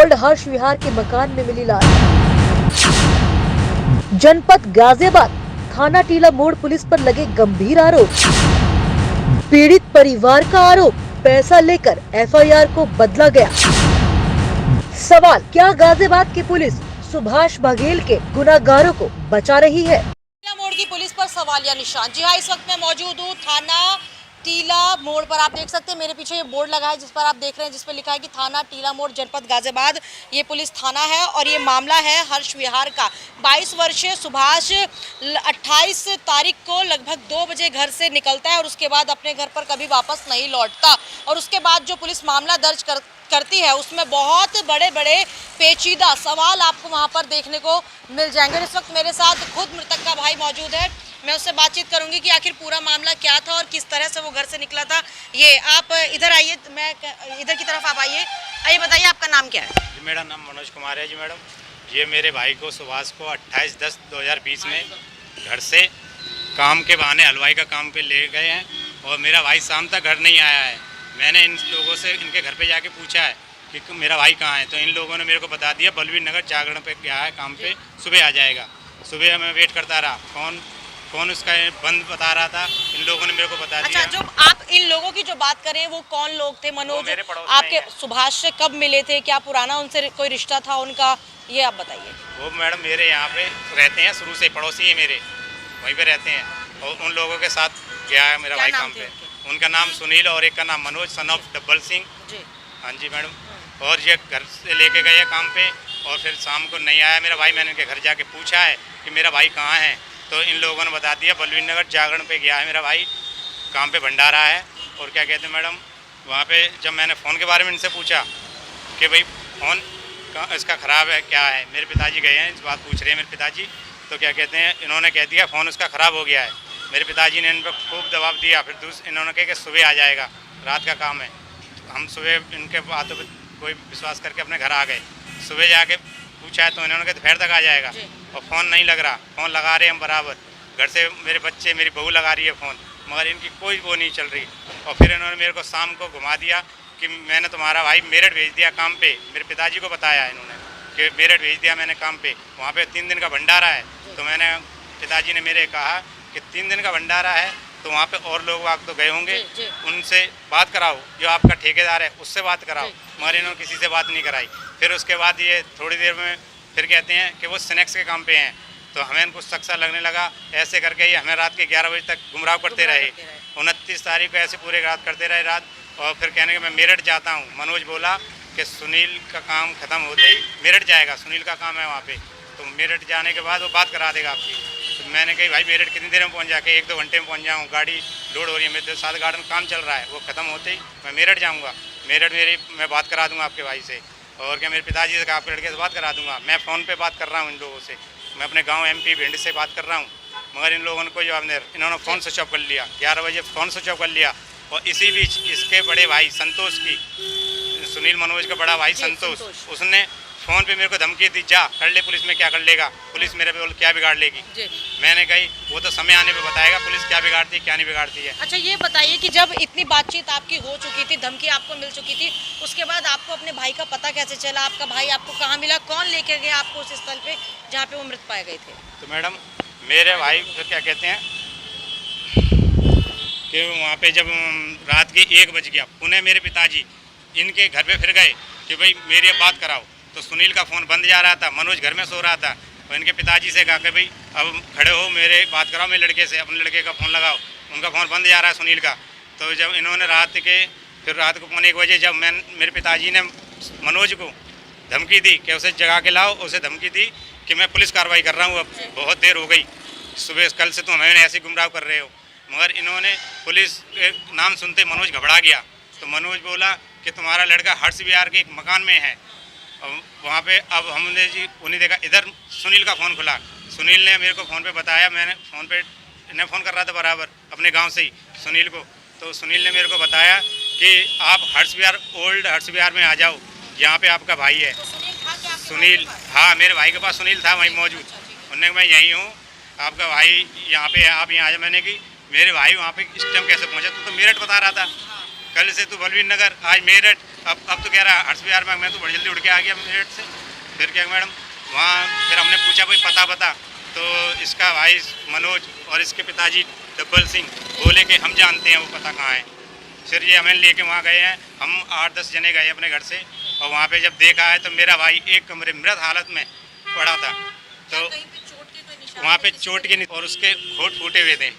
Old हर्ष विहार के मकान में मिली लाश। जनपद गाजियाबाद थाना टीला मोड़ पुलिस पर लगे गंभीर आरोप। पीड़ित परिवार का आरोप, पैसा लेकर एफआईआर को बदला गया। सवाल, क्या गाजियाबाद की पुलिस सुभाष बघेल के गुनाहगारों को बचा रही है? टीला मोड़ की पुलिस पर सवालिया निशान। जी हाँ, इस वक्त मैं मौजूद हूँ थाना टीला मोड़ पर। आप देख सकते हैं मेरे पीछे ये बोर्ड लगा है जिस पर आप देख रहे हैं, जिस पर लिखा है कि थाना टीला मोड़ जनपद गाजियाबाद ये पुलिस थाना है। और ये मामला है हर्ष विहार का। 22 वर्षीय सुभाष 28 तारीख को लगभग 2 बजे घर से निकलता है और उसके बाद अपने घर पर कभी वापस नहीं लौटता। और उसके बाद जो पुलिस मामला दर्ज करती है उसमें बहुत बड़े बड़े पेचीदा सवाल आपको वहां पर देखने को मिल जाएंगे। इस वक्त मेरे साथ खुद मृतक का भाई मौजूद है। मैं उससे बातचीत करूंगी कि आखिर पूरा मामला क्या था और किस तरह से वो घर से निकला था। ये आप इधर आइए, मैं इधर की तरफ आप आइए। आइए बताइए, आपका नाम क्या है? जी, मेरा नाम मनोज कुमार है। जी मैडम, ये मेरे भाई को सुभाष को 28/10/2020 में घर से काम के बहाने हलवाई का काम पे ले गए हैं और मेरा भाई शाम तक घर नहीं आया है। मैंने इन लोगों से इनके घर पे जाके पूछा है कि मेरा भाई कहाँ है, तो इन लोगों ने मेरे को बता दिया बलवीर नगर जागरण पे गया है काम पे, सुबह आ जाएगा। सुबह मैं वेट करता रहा, फोन उसका बंद बता रहा था। इन लोगों ने मेरे को बता दिया। अच्छा, जो आप इन लोगों की जो बात करें वो कौन लोग थे? मनोज आपके सुभाष से कब मिले थे? क्या पुराना उनसे कोई रिश्ता था उनका, ये आप बताइए। वो मैडम मेरे यहाँ पे रहते हैं, शुरू से पड़ोसी है मेरे, वहीं पे रहते हैं। और उन लोगों के साथ गया है मेरा भाई काम पे। उनका नाम सुनील और एक का नाम Manoj son of double Singh. हाँ जी मैडम। और ये घर से लेके गए काम पे और फिर शाम को नहीं आया मेरा भाई। मैंने इनके घर जाके पूछा है कि मेरा भाई कहाँ है, तो इन लोगों ने बता दिया बलवीर नगर जागरण पे गया है मेरा भाई, काम पे भंडारा है। और क्या कहते हैं मैडम, वहाँ पे जब मैंने फ़ोन के बारे में इनसे पूछा कि भाई फ़ोन इसका ख़राब है क्या है, मेरे पिताजी गए हैं, इस बात पूछ रहे हैं मेरे पिताजी, तो क्या कहते हैं इन्होंने कह दिया फ़ोन उसका ख़राब हो गया है। मेरे पिताजी ने इन पर खूब दबाव दिया। फिर इन्होंने कहा कि सुबह आ जाएगा, रात का काम है। तो हम सुबह इनके बातों पर कोई विश्वास करके अपने घर आ गए। सुबह जाके पूछा है तो इन्होंने कहा दोपहर तक आ जाएगा और फ़ोन नहीं लग रहा। फ़ोन लगा रहे हैं हम बराबर, घर से मेरे बच्चे मेरी बहू लगा रही है फ़ोन, मगर इनकी कोई वो नहीं चल रही। और फिर इन्होंने मेरे को शाम को घुमा दिया कि मैंने तुम्हारा भाई मेरठ भेज दिया काम पे। मेरे पिताजी को बताया इन्होंने कि मेरठ भेज दिया मैंने काम पे, वहाँ पे 3 दिन का भंडारा है। तो मैंने पिताजी ने मेरे कहा कि 3 दिन का भंडारा है तो वहाँ पे और लोग आप तो गए होंगे, उनसे बात कराओ, जो आपका ठेकेदार है उससे बात कराओ। मगर इन्होंने किसी से बात नहीं कराई। फिर उसके बाद ये थोड़ी देर में फिर कहते हैं कि वो स्नैक्स के काम पे हैं। तो हमें कुछ शक सा लगने लगा। ऐसे करके ये हमें रात के 11 बजे तक गुमराह करते रहे। 29 तारीख को ऐसे पूरे रात करते रहे रात। और फिर कहने कि मैं मेरठ जाता हूँ। मनोज बोला कि सुनील का काम ख़त्म होते ही मेरठ जाएगा, सुनील का काम है वहाँ पे, तो मेरठ जाने के बाद वो बात करा देगा आपकी। तो मैंने कही भाई मेरठ कितनी देर में पहुँच जाके 1-2 घंटे में पहुँच जाऊँ, गाड़ी लोड हो रही है, मेरे साथ गार्डन काम चल रहा है, वो ख़त्म होते ही मैं मेरठ जाऊँगा। मेरठ मैं बात करा दूँगा आपके भाई से, और क्या मेरे पिताजी से आपके लड़के से बात करा दूँगा। मैं फ़ोन पे बात कर रहा हूँ इन लोगों से, मैं अपने गांव MP भिंड से बात कर रहा हूँ, मगर इन लोगों ने कोई जवाब नहीं। इन्होंने फ़ोन स्विच ऑफ कर लिया, 11 बजे फ़ोन स्विच ऑफ कर लिया। और इसी बीच इसके बड़े भाई संतोष की, सुनील मनोज का बड़ा भाई संतोष, उसने फ़ोन पे मेरे को धमकी दी, जा कर ले पुलिस में, क्या कर लेगा, पुलिस मेरे पे क्या बिगाड़ लेगी। मैंने कही वो तो समय आने पे बताएगा पुलिस क्या बिगाड़ती है क्या नहीं बिगाड़ती है। अच्छा, ये बताइए कि जब इतनी बातचीत आपकी हो चुकी थी, धमकी आपको मिल चुकी थी, उसके बाद आपको अपने भाई का पता कैसे चला? आपका भाई आपको कहाँ मिला? कौन लेके गया आपको उस स्थल पे जहाँ पे वो मृत पाए गए थे? तो मैडम मेरे भाई फिर क्या कहते हैं कि वहाँ पे जब रात के 1 बज गया, पुनः मेरे पिताजी इनके घर पे फिर गए कि भाई मेरी बात कराओ। तो सुनील का फ़ोन बंद जा रहा था, मनोज घर में सो रहा था। और इनके पिताजी से कहा कि भाई अब खड़े हो, मेरे बात कराओ मेरे लड़के से, अपने लड़के का फ़ोन लगाओ। उनका फ़ोन बंद जा रहा है सुनील का। तो जब इन्होंने रात को 1 बजे जब मेरे पिताजी ने मनोज को धमकी दी कि उसे जगा के लाओ, उसे धमकी दी कि मैं पुलिस कार्रवाई कर रहा हूँ, अब बहुत देर हो गई, सुबह कल से तुम हमें ऐसे गुमराह कर रहे हो। मगर इन्होंने पुलिस के नाम सुनते मनोज घबरा गया। तो मनोज बोला कि तुम्हारा लड़का हर्ष विहार के एक मकान में है। वहाँ पे अब हमने जी उन्हें देखा, इधर सुनील का फ़ोन खुला। सुनील ने मेरे को फ़ोन पे बताया, मैंने फ़ोन पे इन्हें फ़ोन कर रहा था बराबर अपने गांव से ही सुनील को। तो सुनील ने मेरे को बताया कि आप हर्ष विहार, ओल्ड हर्ष विहार में आ जाओ, यहाँ पे आपका भाई है। सुनील, हाँ मेरे भाई के पास सुनील था वहीं मौजूद। उन्होंने मैं यहीं हूँ, आपका भाई यहाँ पे है, आप यहाँ आ जाओ। मैंने कि मेरे भाई वहाँ पे इस टाइम कैसे पहुँचा? तो मेरठ बता रहा था, कल से तो बलवीर नगर, आज मेरठ, अब तो कह रहा हर्ष बिहार में। मैं तो बड़ी जल्दी उड़ के आ गया मेरठ से। फिर क्या मैडम, वहाँ फिर हमने पूछा भाई पता बता, तो इसका भाई मनोज और इसके पिताजी डब्बल सिंह बोले कि हम जानते हैं वो पता कहाँ है। फिर ये हमें लेके वहाँ गए हैं, हम 8-10 जने गए अपने घर से, और वहाँ पे जब देखा है तो मेरा भाई एक कमरे मृत हालत में पड़ा था। तो वहाँ पे चोट के और उसके होंठ फूटे हुए थे।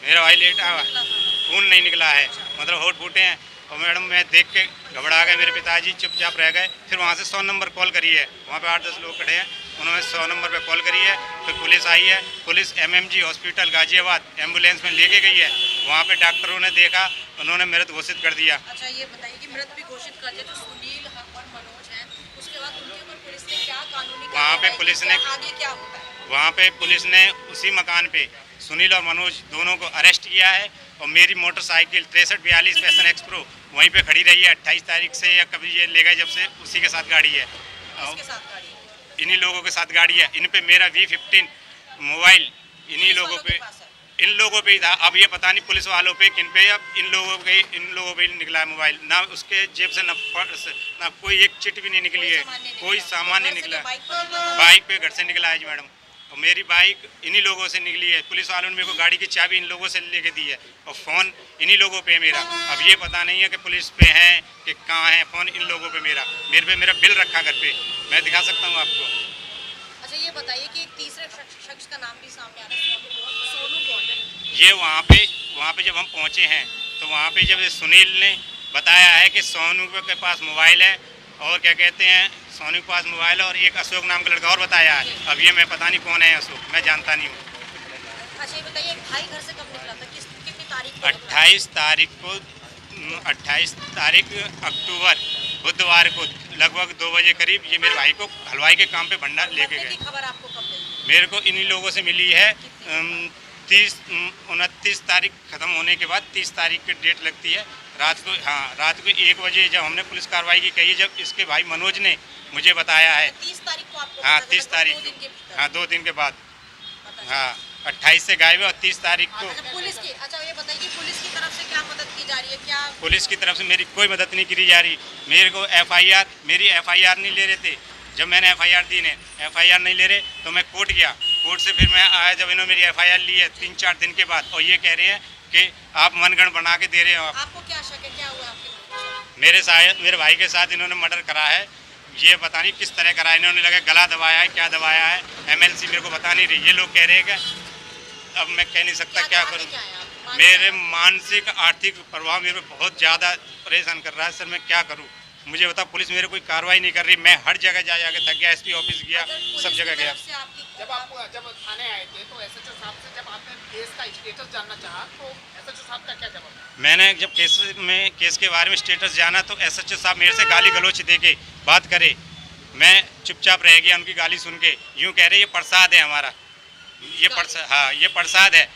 मेरा भाई लेटा हुआ, खून नहीं निकला है, मतलब होंठ फूटे हैं। और मैडम मैं देख के घबरा गए, मेरे पिताजी चुपचाप रह गए। फिर वहाँ से 100 नंबर कॉल करी है, वहाँ पे 8-10 लोग खड़े हैं, उन्होंने 100 नंबर पे कॉल करी है। फिर पुलिस आई है, police MMG hospital Ghaziabad ambulance में लेके गई है। वहाँ पे डॉक्टरों ने देखा, उन्होंने मृत घोषित कर दिया। अच्छा ये बताइए कि मृत भी घोषित कर दिया, तो सुनील और मनोज हैं, उसके बाद उनके ऊपर पुलिस ने क्या कानूनी वहाँ पे पुलिस ने आगे क्या होता है? वहाँ पे पुलिस ने उसी मकान पे सुनील और मनोज दोनों को अरेस्ट किया है। और मेरी मोटरसाइकिल 6342 पैशन एक्सप्रो वहीं पे खड़ी रही है 28 तारीख से, या कभी ये ले गए जब से, उसी के साथ गाड़ी है। किसके साथ गाड़ी है? इन्हीं लोगों के साथ गाड़ी है। इन पे मेरा V15 मोबाइल इन्हीं लोगों पे, इन लोगों पे ही था। अब ये पता नहीं पुलिस वालों पे किन पे, अब इन लोगों पे ही निकला है मोबाइल। ना उसके जेब से ना कोई एक चिट भी नहीं निकली है, कोई सामान नहीं निकला। बाइक पे घर से निकला है जी मैडम, और मेरी बाइक इन्हीं लोगों से निकली है। पुलिस वालों ने मेरे को गाड़ी की चाबी इन लोगों से लेके दी है, और फ़ोन इन्हीं लोगों पे है मेरा। अब ये पता नहीं है कि पुलिस पे है कि कहाँ है। फ़ोन इन लोगों पे मेरा बिल रखा घर पे, मैं दिखा सकता हूँ आपको। अच्छा ये बताइए कि एक तीसरे शख्स का नाम भी सामने आ रहा है, सोनू कौन है? ये वहाँ पे जब हम पहुँचे हैं तो वहाँ पे जब सुनील ने बताया है कि सोनू के पास मोबाइल है, और क्या कहते हैं, सोनू के पास मोबाइल है, और एक अशोक नाम का लड़का और बताया है। अब ये मैं पता नहीं कौन है अशोक, मैं जानता नहीं हूँ। अच्छा ये बताइए भाई घर से कब निकला था, कितनी तारीख को? 28 तारीख अक्टूबर बुधवार को लगभग 2 बजे करीब ये मेरे भाई को हलवाई के काम पे भंडार लेके गए। खबर आपको कब मिली? मेरे को इन्हीं लोगों से मिली है 29 तारीख ख़त्म होने के बाद 30 तारीख की डेट लगती है रात को। हाँ, रात को 1 बजे जब हमने पुलिस कार्रवाई की कही, जब इसके भाई मनोज ने मुझे बताया है। 30 तारीख को आपको? हाँ 30 तारीख को, हाँ 2 दिन के बाद। हाँ 28 से गायब है, और 30 तारीख को। पुलिस की, अच्छा ये बताइए कि पुलिस की तरफ से क्या मदद की जा रही है? क्या पुलिस की तरफ से मेरी कोई मदद नहीं करी जा रही। मेरे को मेरी FIR नहीं ले रहे थे। जब मैंने FIR दी ने, FIR नहीं ले रहे तो मैं कोर्ट गया। कोर्ट से फिर मैं आया जब इन्होंने मेरी FIR ली है 3-4 दिन के बाद, और ये कह रहे हैं कि आप मनगढ़ बना के दे रहे हो। आपको क्या शक है, क्या हुआ आपके? मेरे भाई के साथ इन्होंने मर्डर करा है। ये पता नहीं किस तरह करा है, इन्होंने लगा गला दबाया है, क्या दबाया है, MLC मेरे को बता नहीं रही। ये लोग कह रहे हैं कि अब मैं कह नहीं सकता क्या करूं। मेरे मानसिक आर्थिक प्रभाव मेरे को बहुत ज़्यादा परेशान कर रहा है। सर मैं क्या करूं, मुझे बता। पुलिस मेरे कोई कार्रवाई नहीं कर रही। मैं हर जगह जा थक गया, SP ऑफिस गया, सब जगह गया। जब थाने आए थे तो SHO साहब से जब आपने केस का स्टेटस जानना चाहा तो SHO साहब का क्या जवाब? मैंने जब केस के बारे में स्टेटस जाना तो SHO साहब मेरे से गाली गलौच दे के बात करे। मैं चुपचाप रह गया उनकी गाली सुन के। यूँ कह रहे ये प्रसाद है हमारा, ये प्रसाद, हाँ ये प्रसाद है।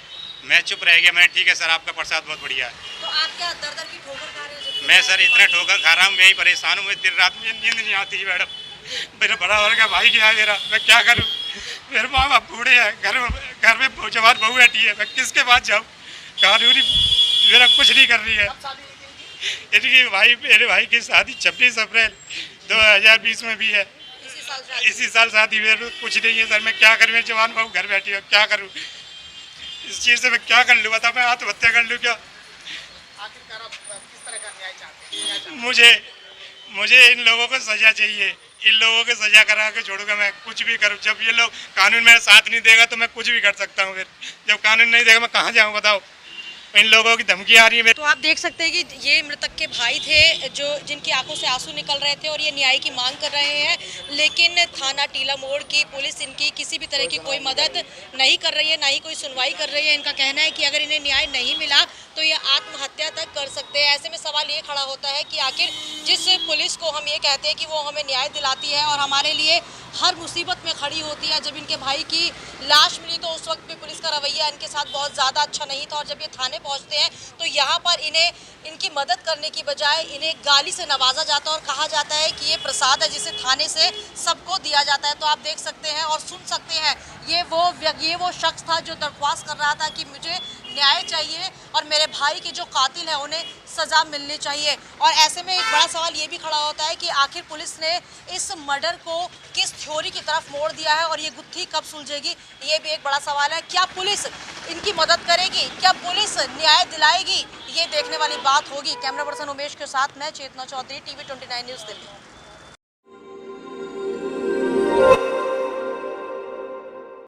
मैं चुप रह गया। मैंने ठीक है सर, आपका प्रसाद बहुत बढ़िया है। तो आप क्या दर की ठोकर खा रहे हो? मैं सर इतना ठोकर खा रहा हूँ, मैं ही परेशान हूँ। दिन रात में नींद नहीं आती है मैडम। मेरा बड़ा वर्ग भाई गया है मेरा, मैं क्या करूँ। मेरे माँ बाप बूढ़े हैं, घर में जवान बहू बैठी है, मैं किसके पास जाऊँ। कानूनी मेरा कुछ नहीं कर रही है। इनकी मेरे भाई की शादी 26 अप्रैल 2020 में भी है। इसी साल शादी। मेरे कुछ नहीं है सर, मैं क्या करूँ। मेरी जवान बहू घर बैठी है, क्या करूँ। इस चीज़ से मैं क्या कर लूँ बता। मैं आत्महत्या कर लूँ क्या? आखिरकार आप किस तरह का न्याय चाहते हैं? मुझे इन लोगों को सजा चाहिए। इन लोगों को सजा करा के छोड़ूंगा मैं, कुछ भी करूँ। जब ये लोग कानून मेरा साथ नहीं देगा तो मैं कुछ भी कर सकता हूँ। फिर जब कानून नहीं देगा मैं कहाँ जाऊँ बताओ। इन लोगों की धमकी आ रही है। तो आप देख सकते हैं कि ये मृतक के भाई थे जो जिनकी आंखों से आंसू निकल रहे थे और ये न्याय की मांग कर रहे हैं, लेकिन थाना टीला मोड़ की पुलिस इनकी किसी भी तरह की कोई मदद नहीं कर रही है, ना ही कोई सुनवाई कर रही है। इनका कहना है कि अगर इन्हें न्याय नहीं मिला तो ये आत्महत्या तक कर सकते हैं। ऐसे में सवाल ये खड़ा होता है कि आखिर जिस पुलिस को हम ये कहते हैं कि वो हमें न्याय दिलाती है और हमारे लिए हर मुसीबत में खड़ी होती है, जब इनके भाई की लाश मिली तो उस वक्त भी पुलिस का रवैया इनके साथ बहुत ज़्यादा अच्छा नहीं था, और जब ये थाने पहुंचते हैं तो यहाँ पर इन्हें इनकी मदद करने की बजाय इन्हें गाली से नवाजा जाता है और कहा जाता है कि ये प्रसाद है जिसे थाने से सबको दिया जाता है। तो आप देख सकते हैं और सुन सकते हैं, ये वो शख्स था जो दरख्वास्त कर रहा था कि मुझे न्याय चाहिए और मेरे भाई के जो कातिल हैं उन्हें सज़ा मिलनी चाहिए। और ऐसे में एक बड़ा सवाल ये भी खड़ा होता है कि आखिर पुलिस ने इस मर्डर को किस थ्योरी की तरफ मोड़ दिया है और ये गुत्थी कब सुलझेगी, ये भी एक बड़ा सवाल है। क्या पुलिस इनकी मदद करेगी, क्या पुलिस न्याय दिलाएगी, ये देखने वाली बात होगी। कैमरा पर्सन उमेश के साथ मैं चेतना चौधरी, TV 29 न्यूज़ दिल्ली।